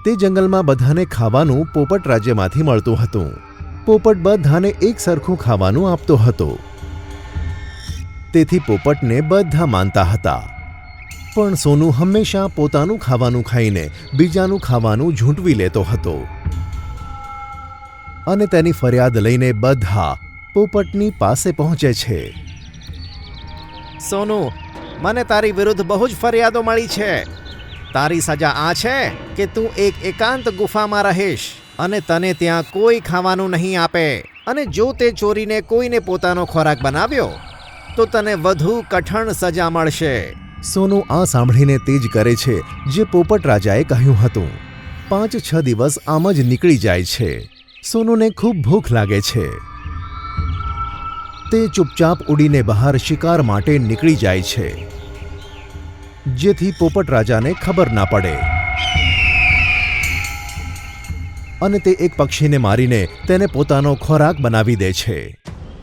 તે જંગલમાં બધાને ખાવાનું પોપટ રાજ્યમાંથી મળતું હતું. પોપટ બધાને એક સરખું ખાવાનું આપતો હતો. તેથી પોપટને બધા માનતા હતા. પણ સોનુ હંમેશા પોતાનું ખાવાનું ખાઈને બીજાનું ખાવાનું ઝૂંટવી લેતો હતો અને તેની ફરિયાદ લઈને બધા પોપટની પાસે પહોંચે છે. સોનુ, મને તારી વિરુદ્ધ બહુ જ ફરિયાદો મળી છે. તારી સજા આ છે કે તું એક એકાંત ગુફામાં રહીશ અને તને ત્યાં કોઈ ખાવાનું નહીં આપે, અને જો તે ચોરીને કોઈને પોતાનો ખોરાક બનાવ્યો તો તને વધુ કઠણ સજા મળશે. સોનુ આ સાંભળીને તે જ કરે છે જે પોપટ રાજાએ કહ્યું હતું. 5-6 દિવસ આમ જ નીકળી જાય છે. સોનુને ખૂબ ભૂખ લાગે છે. તે ચૂપચાપ ઉડીને બહાર શિકાર માટે નીકળી જાય છે, જેથી પોપટ રાજાને ખબર ના પડે, અને તે એક પક્ષીને મારીને તેને પોતાનો ખોરાક બનાવી દે છે.